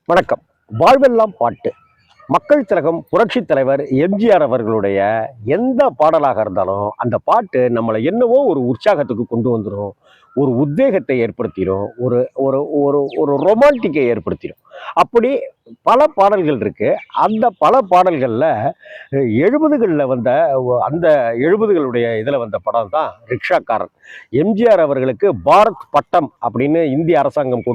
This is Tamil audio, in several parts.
வணக்கம். வாழ்வெல்லாம் பாட்டு. மக்கள் திலகம் புரட்சித் தலைவர் எம்ஜிஆர் அவர்களுடைய எந்த பாடலாக இருந்தாலும் அந்த பாட்டு நம்மளை என்னவோ ஒரு உற்சாகத்துக்கு கொண்டு வந்துடும், ஒரு உத்வேகத்தை ஏற்படுத்திடும், ஒரு ஒரு ஒரு ஒரு ரொமான்டிக்கை ஏற்படுத்திடும். அப்படி பல பாடல்கள் இருக்கு. அந்த பல பாடல்கள்ல 70களில் வந்த அந்த 70களுடைய இதில் வந்த படம் தான் ரிக்ஷாக்காரன். எம்ஜிஆர் அவர்களுக்கு பாரத் பட்டம் அப்படின்னு இந்திய அரசாங்கம்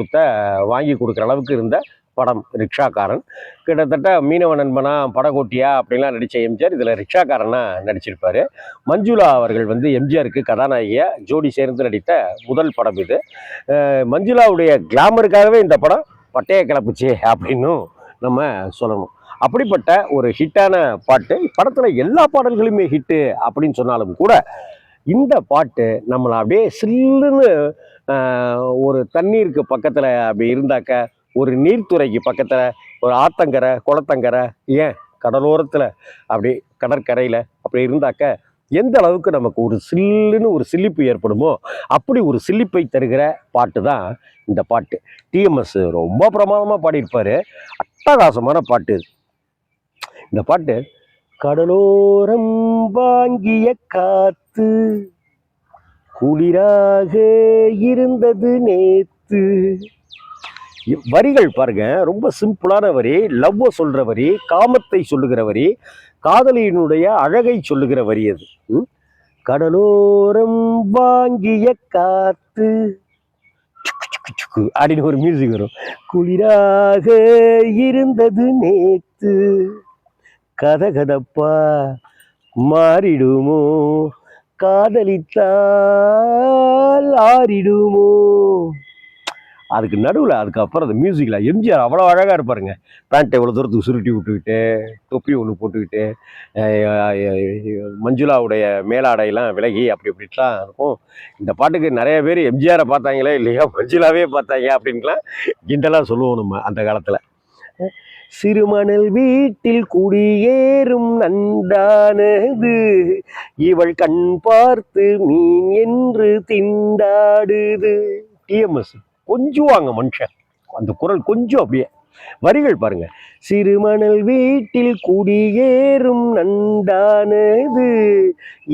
வாங்கி கொடுக்குற அளவுக்கு இருந்த படம் ரிக்ஷாக்காரன். கிட்டத்தட்ட மீனவ நண்பனா படகோட்டியா அப்படின்லாம் நடித்த எம்ஜிஆர் இதில் ரிக்ஷாக்காரனா நடிச்சிருப்பார். மஞ்சுளா அவர்கள் எம்ஜிஆருக்கு கதாநாயகியா ஜோடி சேர்ந்து நடித்த முதல் படம் இது. மஞ்சுளாவுடைய கிளாமருக்காகவே இந்த படம் பட்டைய கிளப்புச்சு அப்படின்னும் நம்ம சொல்லணும். அப்படிப்பட்ட ஒரு ஹிட்டான பாட்டு. படத்தில் எல்லா பாடல்களுமே ஹிட்டு அப்படின்னு சொன்னாலும் கூட இந்த பாட்டு நம்மளை அப்படியே சில்லுன்னு ஒரு தண்ணீருக்கு பக்கத்தில் அப்படி இருந்தாக்க, ஒரு நீர்த்துறைக்கு பக்கத்தில், ஒரு ஆத்தங்கரை குளத்தங்கரை, ஏன் கடலோரத்தில், அப்படி கடற்கரையில் அப்படி இருந்தாக்க எந்த அளவுக்கு நமக்கு ஒரு சில்லுன்னு ஒரு சிலிப்பு ஏற்படுமோ அப்படி ஒரு சிலிப்பை தருகிற பாட்டு தான் இந்த பாட்டு. டிஎம்எஸ் ரொம்ப பிரமாதமாக பாடியிருப்பார். அட்டகாசமான பாட்டு இந்த பாட்டு. கடலோரம் வாங்கிய காத்து குளிராக இருந்தது நேத்து. வரிகள் பாருங்க, ரொம்ப சிம்பிளான வரி. லவ்வை சொல்ற வரி, காமத்தை சொல்லுகிற வரி, காதலியினுடைய அழகை சொல்லுகிற வரி அது. கடலோரம் வாங்கிய காத்து அப்படின்னு ஒரு மியூசிக் வரும். குளிராக இருந்தது நேத்து, கதகதப்பா மாறிடுமோ, காதலித்தால் ஆறிடுமோ. அதுக்கு நடுவில் அதுக்கப்புறம் அந்த மியூசிக்கில் எம்ஜிஆர் அவ்வளோ அழகாக இருப்பாருங்க. பேண்ட்டை எவ்வளோ தூரத்துக்கு சுருட்டி விட்டுக்கிட்டு, தொப்பி ஒன்று போட்டுக்கிட்டு, மஞ்சுளாவுடைய மேலாடையெல்லாம் விலகி அப்படி இப்படிலாம் இருக்கும். இந்த பாட்டுக்கு நிறைய பேர் எம்ஜிஆரை பார்த்தாங்களே இல்லையா மஞ்சுளாவே பார்த்தாங்க அப்படின்லாம் கிண்டலாக சொல்லுவோம் நம்ம அந்த காலத்தில். சிறுமணல் வீட்டில் குடியேறும் நண்டானது, இவள் கண் பார்த்து மீன் என்று திண்டாடுது. டிஎம்எஸ் கொஞ்சுவாங்க மனுஷன், அந்த குரல் கொஞ்சம் அப்படியே. வரிகள் பாருங்க. சிறுமணல் வீட்டில் குடியேறும் நண்டானது,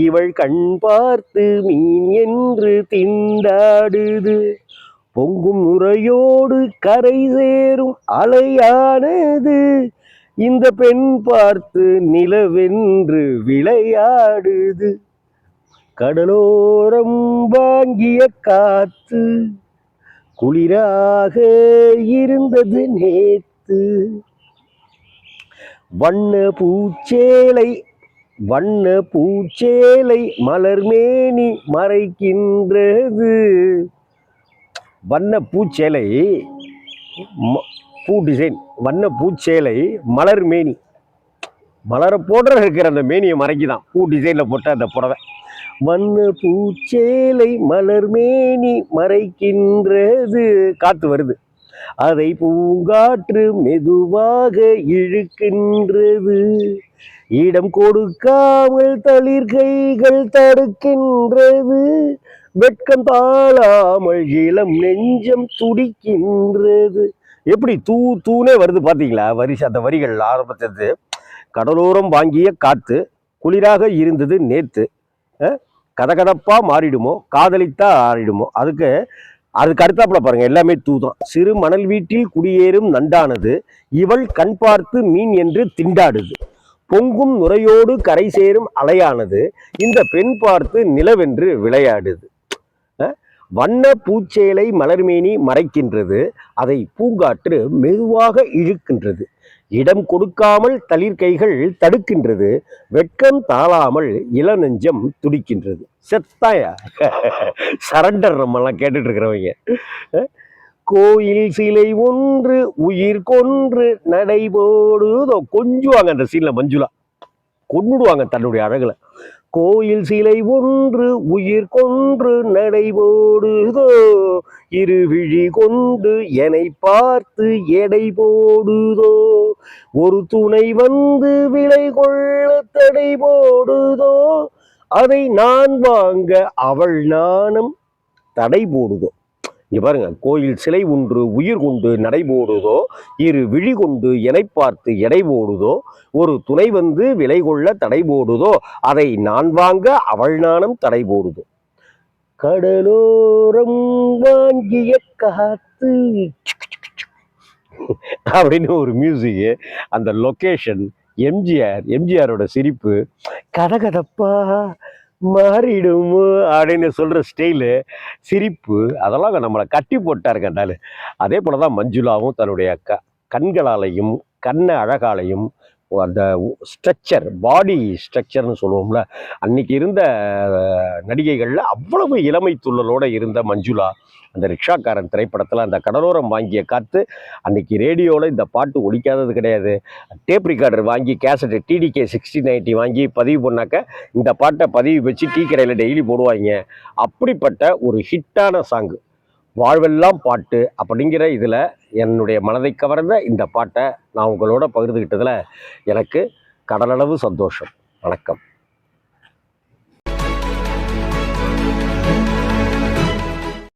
இவள் கண் பார்த்து மீன் என்று திண்டாடுது. பொங்கும் நுரையோடு கரை சேரும் அலையானது, இந்த பெண் பார்த்து நிலவென்று விளையாடுது. கடலோரம் வாங்கிய காத்து குளிராக இருந்தது நேத்து. வண்ண பூச்சேலை மலர்மேனி மறைக்கின்றது. வண்ண பூச்சேலை, பூ டிசைன், வண்ண பூச்சேலை மலர் மேனி, மலரை போடுற இருக்கிற அந்த மேனியை மறைக்குதான் பூ டிசைனில் போட்ட அந்த புடவை. வண்ண பூச்சேலை மலர் மேனி மறைக்கின்றது, காற்று வருது, அதை பூங்காற்று மெதுவாக இழுக்கின்றது. இடம் கொடுக்காமல் தளிர்கைகள் தடுக்கின்றது. வெட்கம் தாழாமல் இளம் நெஞ்சம் துடிக்கின்றது. எப்படி தூனே வருது பார்த்தீங்களா அந்த வரிகள் ஆரம்பித்தது. கடலோரம் வாங்கிய காத்து குளிராக இருந்தது நேத்து, கதகதப்பா மாறிடுமோ, காதலித்தா ஆறிடுமோ. அதுக்கு அடுத்தாப்புல பாருங்க, எல்லாமே தூதான். சிறு மணல் வீட்டில் குடியேறும் நண்டானது, இவள் கண் பார்த்து மீன் என்று திண்டாடுது. பொங்கும் நுரையோடு கரை சேரும் அலையானது, இந்த பெண் பார்த்து நிலவென்று விளையாடுது. வண்ண பூச்சேலை மலர்மேனி மறைக்கின்றது, அதை பூங்காற்று மெதுவாக இழுக்கின்றது. இடம் கொடுக்காமல் தளிர்கைகள் தடுக்கின்றது. வெட்கம் தாழாமல் இளநெஞ்சம் துடிக்கின்றது. செத்தாயா சரண்டர் நம்மெல்லாம் கேட்டுட்டு இருக்கிறவங்க. கோயில் சிலை ஒன்று உயிர் கொன்று நடைபோடுதோ. கொஞ்சுவாங்க அந்த சீன்ல மஞ்சுளா, கொன்னுடுவாங்க தன்னுடைய அழகுல. கோயில் சிலை ஒன்று உயிர் கொன்று நடைபோடுதோ, இருவிழி கொண்டு என்னை பார்த்து எடை போடுதோ, ஒரு துணை வந்து விலை கொள்ள தடை போடுதோ, அதை நான் வாங்க அவள் நாணம் தடை போடுதோ. இங்க பாருங்க, கோயில் சிலை ஒன்று உயிர் கொண்டு நடைபோடுதோ, இரு விழி கொண்டு எனை பார்த்து எடை போடுதோ, ஒரு துணை வந்து விலை கொள்ள தடை போடுதோ, அதை நான் வாங்க அவள் நாணம் தடை போடுதோ. கடலோரம் வாங்கிய காத்து அப்படின்னு ஒரு மியூசிக்கு, அந்த லொக்கேஷன், எம்ஜிஆரோட சிரிப்பு, கதகதப்பா மாறிடுமோ அப்படின்னு சொல்ற ஸ்டைலு, சிரிப்பு, அதெல்லாம் நம்மளை கட்டி போட்டாருங்க அந்த ஆளு. அதே போலதான் மஞ்சுளாவும் தன்னுடைய கண்களாலையும் கண்ண அழகாலையும் அந்த ஸ்ட்ரக்சர், பாடி ஸ்ட்ரக்சர்னு சொல்லுவோம்ல, அன்னைக்கு இருந்த நடிகைகள்ல அவ்வளவு இளமை துள்ளலோட இருந்த மஞ்சுளா அந்த ரிக்ஷாக்காரன் திரைப்படத்தில் அந்த கடலோரம் வாங்கிய காத்து, அன்னைக்கு ரேடியோவில் இந்த பாட்டு ஒலிக்காதது கிடையாது. டேப் ரிகார்டர் வாங்கி கேசட்டு TDK 6090 வாங்கி பதிவு பண்ணாக்க இந்த பாட்டை பதிவு வச்சு டீ கடையில் டெய்லி போடுவாங்க. அப்படிப்பட்ட ஒரு ஹிட்டான சாங்கு வாழ்வெல்லாம் பாட்டு அப்படிங்கிற இதில் என்னுடைய மனதை கவர்ந்த இந்த பாட்டை நான் உங்களோட பகிர்ந்துக்கிட்டதில் எனக்கு கடலளவு சந்தோஷம். வணக்கம்.